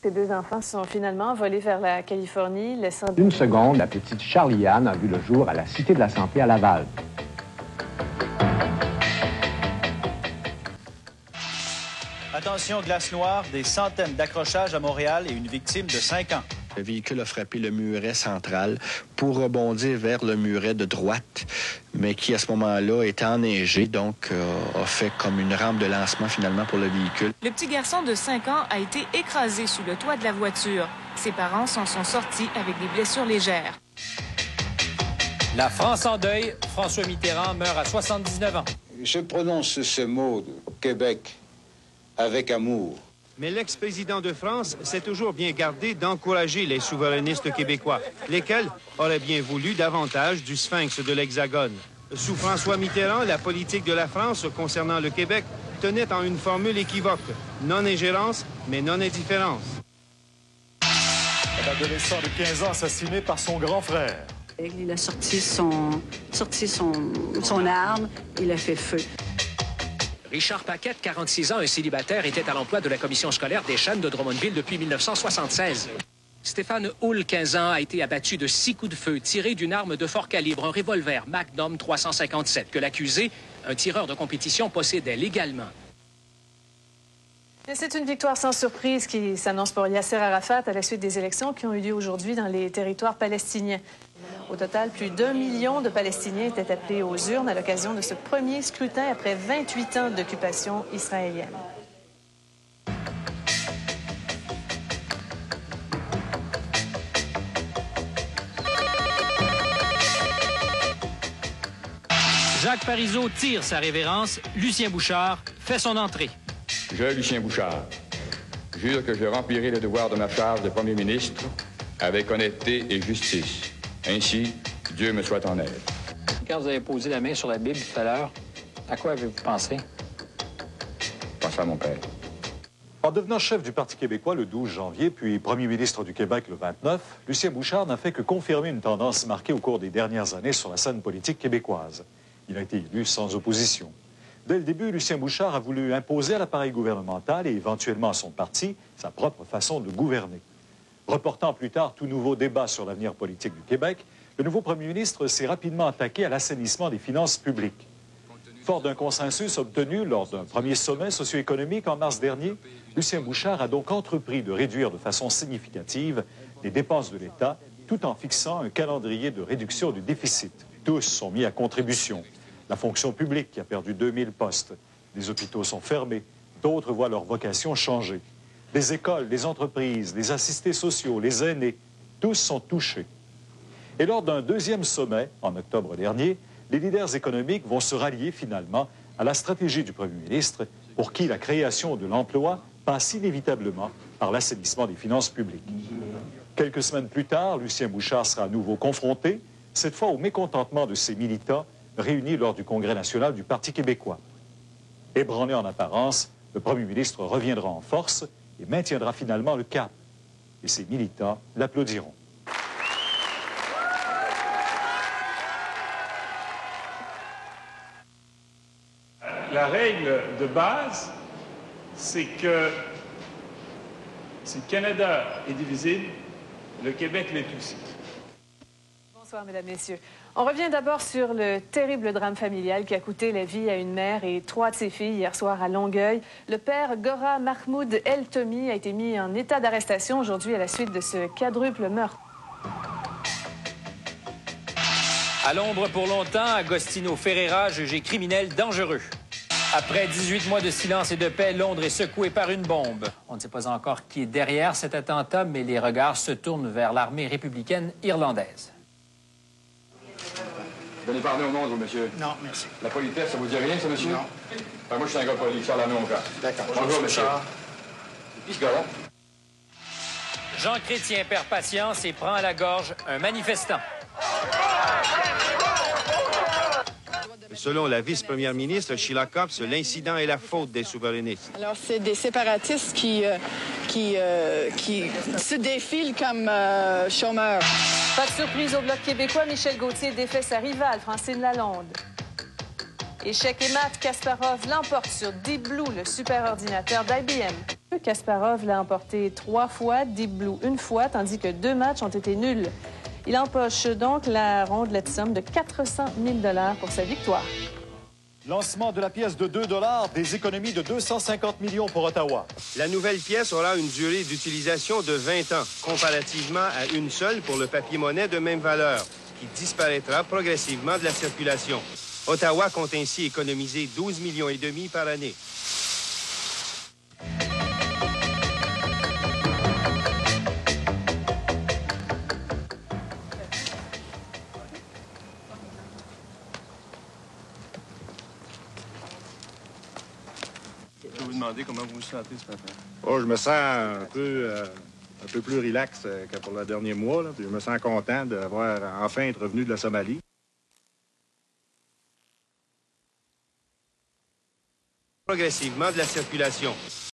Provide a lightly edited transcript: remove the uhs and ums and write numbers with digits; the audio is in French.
Ces deux enfants sont finalement envolés vers la Californie, laissant... Une seconde, la petite Charlie-Anne a vu le jour à la Cité de la Santé à Laval. Attention, glace noire, des centaines d'accrochages à Montréal et une victime de 5 ans. Le véhicule a frappé le muret central pour rebondir vers le muret de droite, mais qui, à ce moment-là, était enneigé, donc a fait comme une rampe de lancement, finalement, pour le véhicule. Le petit garçon de 5 ans a été écrasé sous le toit de la voiture. Ses parents s'en sont sortis avec des blessures légères. La France en deuil, François Mitterrand meurt à 79 ans. Je prononce ce mot au Québec avec amour. Mais l'ex-président de France s'est toujours bien gardé d'encourager les souverainistes québécois, lesquels auraient bien voulu davantage du sphinx de l'Hexagone. Sous François Mitterrand, la politique de la France concernant le Québec tenait en une formule équivoque. Non-ingérence, mais non-indifférence. Un adolescent de 15 ans assassiné par son grand frère. Il a sorti son arme, il a fait feu. Richard Paquette, 46 ans, un célibataire, était à l'emploi de la commission scolaire des Chênes de Drummondville depuis 1976. Stéphane Houle, 15 ans, a été abattu de 6 coups de feu tirés d'une arme de fort calibre, un revolver Magnum 357, que l'accusé, un tireur de compétition, possédait légalement. C'est une victoire sans surprise qui s'annonce pour Yasser Arafat à la suite des élections qui ont eu lieu aujourd'hui dans les territoires palestiniens. Au total, plus d'1 million de Palestiniens étaient appelés aux urnes à l'occasion de ce premier scrutin après 28 ans d'occupation israélienne. Jacques Parizeau tire sa révérence. Lucien Bouchard fait son entrée. Je, Lucien Bouchard, jure que je remplirai le devoir de ma charge de Premier ministre avec honnêteté et justice. Ainsi, Dieu me soit en aide. Quand vous avez posé la main sur la Bible tout à l'heure, à quoi avez-vous pensé? Pense à mon père. En devenant chef du Parti québécois le 12 janvier, puis premier ministre du Québec le 29, Lucien Bouchard n'a fait que confirmer une tendance marquée au cours des dernières années sur la scène politique québécoise. Il a été élu sans opposition. Dès le début, Lucien Bouchard a voulu imposer à l'appareil gouvernemental et éventuellement à son parti sa propre façon de gouverner. Reportant plus tard tout nouveau débat sur l'avenir politique du Québec, le nouveau premier ministre s'est rapidement attaqué à l'assainissement des finances publiques. Fort d'un consensus obtenu lors d'un premier sommet socio-économique en mars dernier, Lucien Bouchard a donc entrepris de réduire de façon significative les dépenses de l'État tout en fixant un calendrier de réduction du déficit. Tous sont mis à contribution. La fonction publique qui a perdu 2000 postes. Les hôpitaux sont fermés. D'autres voient leur vocation changer. Les écoles, les entreprises, les assistés sociaux, les aînés, tous sont touchés. Et lors d'un deuxième sommet, en octobre dernier, les leaders économiques vont se rallier finalement à la stratégie du Premier ministre pour qui la création de l'emploi passe inévitablement par l'assainissement des finances publiques. Quelques semaines plus tard, Lucien Bouchard sera à nouveau confronté, cette fois au mécontentement de ses militants réunis lors du Congrès national du Parti québécois. Ébranlé en apparence, le Premier ministre reviendra en force et maintiendra finalement le cap. Et ses militants l'applaudiront. La règle de base, c'est que si le Canada est divisible, le Québec l'est aussi. Bonsoir, mesdames, messieurs. On revient d'abord sur le terrible drame familial qui a coûté la vie à une mère et 3 de ses filles hier soir à Longueuil. Le père Gora Mahmoud El Tomi a été mis en état d'arrestation aujourd'hui à la suite de ce quadruple meurtre. À l'ombre pour longtemps, Agostino Ferreira, jugé criminel dangereux. Après 18 mois de silence et de paix, Londres est secoué par une bombe. On ne sait pas encore qui est derrière cet attentat, mais les regards se tournent vers l'armée républicaine irlandaise. Vous venez parler au monde, vous, monsieur? Non, merci. La politesse, ça vous dit rien, ça, monsieur? Non. Moi, je suis un gars poli, Charles mon gars. D'accord. Bonjour, monsieur. Qui ce gars-là? Jean Chrétien perd patience et prend à la gorge un manifestant. Selon la vice-première ministre Sheila Copps, l'incident est la faute des souverainistes. Alors, c'est des séparatistes qui se défilent comme chômeurs. Pas de surprise au Bloc québécois, Michel Gauthier défait sa rivale, Francine Lalonde. Échec et maths, Kasparov l'emporte sur Deep Blue, le super ordinateur d'IBM. Kasparov l'a emporté 3 fois, Deep Blue 1 fois, tandis que 2 matchs ont été nuls. Il empoche donc la rondelette somme de 400 000 $ pour sa victoire. Lancement de la pièce de 2 $, des économies de 250 millions pour Ottawa. La nouvelle pièce aura une durée d'utilisation de 20 ans, comparativement à une seule pour le papier-monnaie de même valeur, qui disparaîtra progressivement de la circulation. Ottawa compte ainsi économiser 12,5 millions par année. Je vais vous demander comment vous vous sentez ce matin. Oh, je me sens un peu plus relax que pour le dernier mois. Là. Puis je me sens content d'avoir enfin être revenu de la Somalie. Progressivement de la circulation.